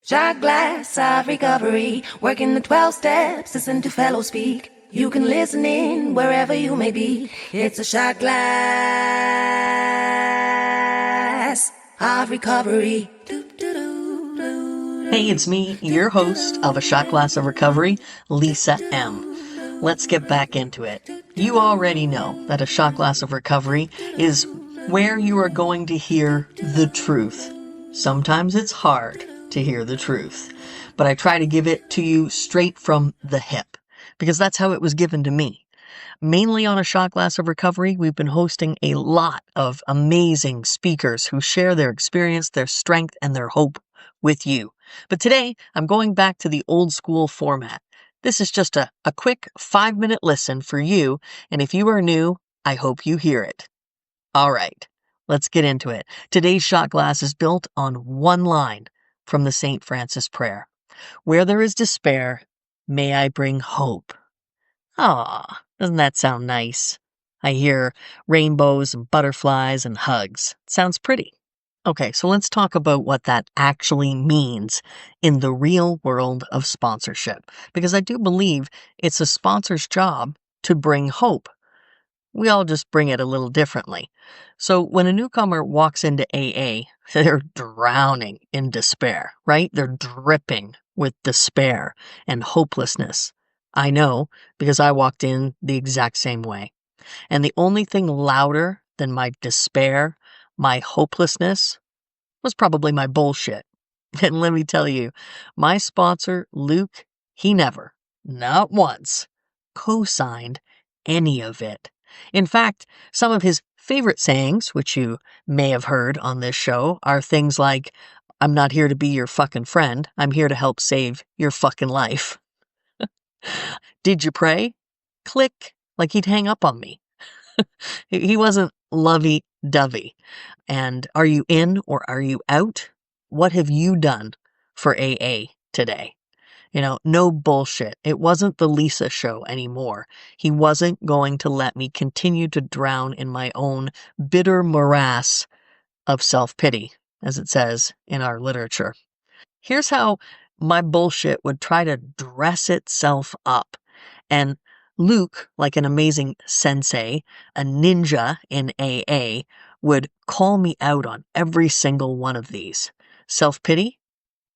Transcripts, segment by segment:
Shot glass of recovery, working the 12 steps, listen to fellows speak. You can listen in wherever you may be. It's a shot glass of recovery. Hey, it's me, your host of A Shot Glass of Recovery, Lisa M. Let's get back into it. You already know that A Shot Glass of Recovery is where you are going to hear the truth. Sometimes it's hard to hear the truth, but I try to give it to you straight from the hip, because that's how it was given to me. Mainly on A Shot Glass of Recovery, we've been hosting a lot of amazing speakers who share their experience, their strength, and their hope with you. But today, I'm going back to the old school format. This is just a quick 5-minute listen for you, and if you are new, I hope you hear it. All right, let's get into it. Today's shot glass is built on one line from the St. Francis prayer. Where there is despair, may I bring hope. Ah, doesn't that sound nice? I hear rainbows and butterflies and hugs. It sounds pretty. Okay, so let's talk about what that actually means in the real world of sponsorship, because I do believe it's a sponsor's job to bring hope. We all just bring it a little differently. So when a newcomer walks into AA, they're drowning in despair, right? They're dripping with despair and hopelessness. I know, because I walked in the exact same way. And the only thing louder than my despair, my hopelessness, was probably my bullshit. And let me tell you, my sponsor, Luke, he never, not once, co-signed any of it. In fact, some of his favorite sayings, which you may have heard on this show, are things like, I'm not here to be your fucking friend. I'm here to help save your fucking life. Did you pray? Click, like he'd hang up on me. He wasn't lovey-dovey. And are you in or are you out? What have you done for AA today? No bullshit. It wasn't the Lisa show anymore. He wasn't going to let me continue to drown in my own bitter morass of self-pity, as it says in our literature. Here's how my bullshit would try to dress itself up. And Luke, like an amazing sensei, a ninja in AA, would call me out on every single one of these. Self-pity?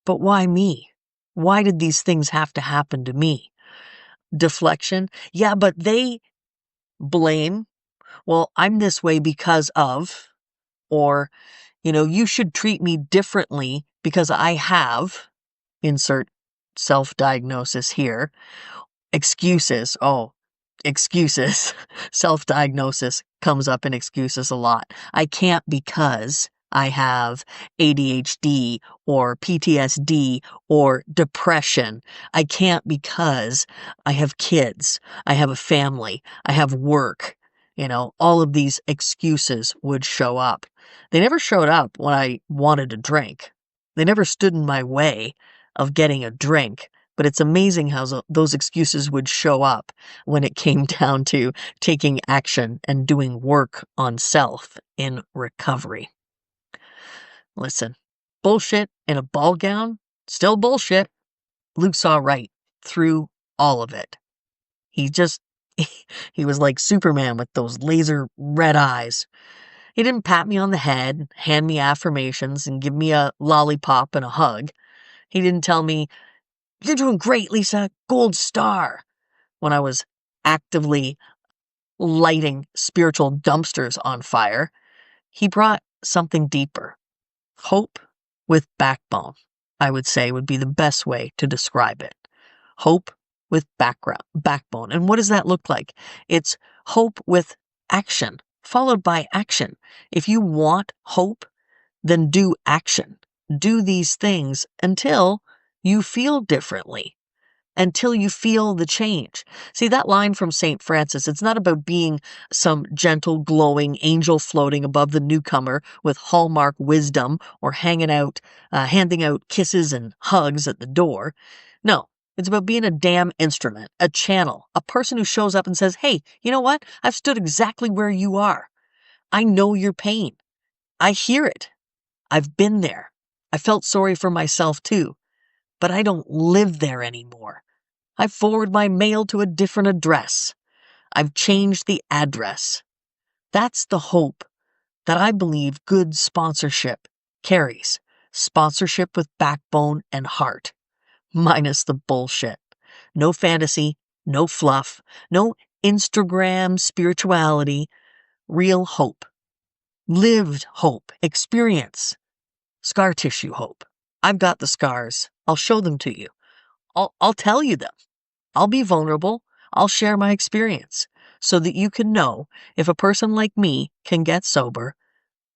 But why me? Why did these things have to happen to me? Deflection? Yeah, but they blame. Well, I'm this way because of, or, you should treat me differently because I have, insert self-diagnosis here. Excuses. Oh, excuses. Self-diagnosis comes up in excuses a lot. I can't because I have ADHD or PTSD or depression. I can't because I have kids. I have a family. I have work. All of these excuses would show up. They never showed up when I wanted a drink. They never stood in my way of getting a drink. But it's amazing how those excuses would show up when it came down to taking action and doing work on self in recovery. Listen, bullshit in a ball gown, still bullshit. Luke saw right through all of it. He was like Superman with those laser red eyes. He didn't pat me on the head, hand me affirmations, and give me a lollipop and a hug. He didn't tell me, "You're doing great, Lisa, gold star," when I was actively lighting spiritual dumpsters on fire. He brought something deeper. Hope with backbone, I would say, would be the best way to describe it. Hope with backbone. And what does that look like? It's hope with action, followed by action. If you want hope, then do action. Do these things until you feel differently, until you feel the change. See, that line from St. Francis, it's not about being some gentle, glowing angel floating above the newcomer with hallmark wisdom or handing out kisses and hugs at the door. No, it's about being a damn instrument, a channel, a person who shows up and says, hey, you know what? I've stood exactly where you are. I know your pain. I hear it. I've been there. I felt sorry for myself too. but I don't live there anymore. I forward my mail to a different address. I've changed the address. That's the hope that I believe good sponsorship carries. Sponsorship with backbone and heart, minus the bullshit. No fantasy, no fluff, no Instagram spirituality, real hope. Lived hope, experience, scar tissue hope. I've got the scars. I'll show them to you. I'll tell you them. I'll be vulnerable. I'll share my experience so that you can know if a person like me can get sober,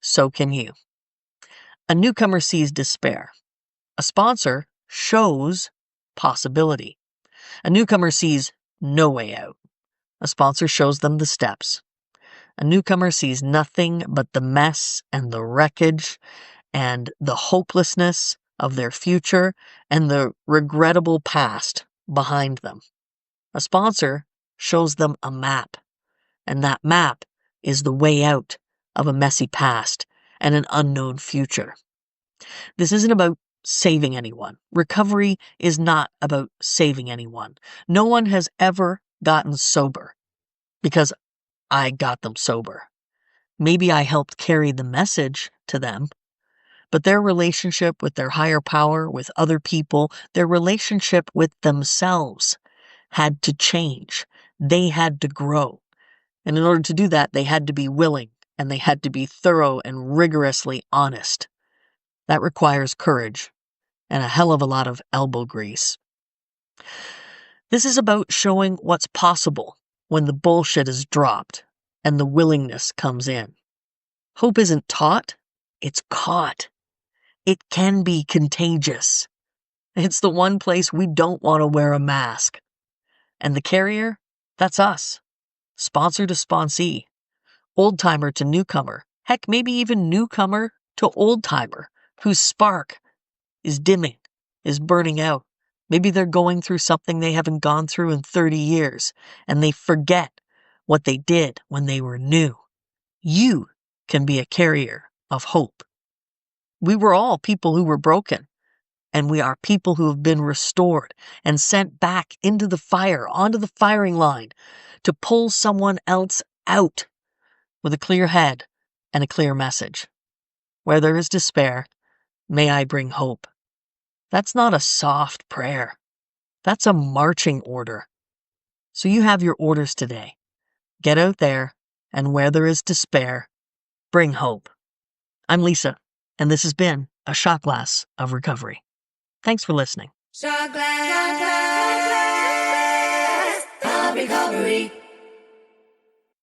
so can you. A newcomer sees despair. A sponsor shows possibility. A newcomer sees no way out. A sponsor shows them the steps. A newcomer sees nothing but the mess and the wreckage and the hopelessness of their future and the regrettable past behind them. A sponsor shows them a map, and that map is the way out of a messy past and an unknown future. This isn't about saving anyone. Recovery is not about saving anyone. No one has ever gotten sober because I got them sober. Maybe I helped carry the message to them, but their relationship with their higher power, with other people, their relationship with themselves had to change. They had to grow. And in order to do that, they had to be willing and they had to be thorough and rigorously honest. That requires courage and a hell of a lot of elbow grease. This is about showing what's possible when the bullshit is dropped and the willingness comes in. Hope isn't taught, it's caught. It can be contagious. It's the one place we don't want to wear a mask. And the carrier, that's us. Sponsor to sponsee. Old-timer to newcomer. Heck, maybe even newcomer to old-timer, whose spark is dimming, is burning out. Maybe they're going through something they haven't gone through in 30 years, and they forget what they did when they were new. You can be a carrier of hope. We were all people who were broken, and we are people who have been restored and sent back into the fire, onto the firing line, to pull someone else out with a clear head and a clear message. Where there is despair, may I bring hope. That's not a soft prayer. That's a marching order. So you have your orders today. Get out there, and where there is despair, bring hope. I'm Lisa, and this has been a shot glass of recovery. Thanks for listening. Shot glass of recovery.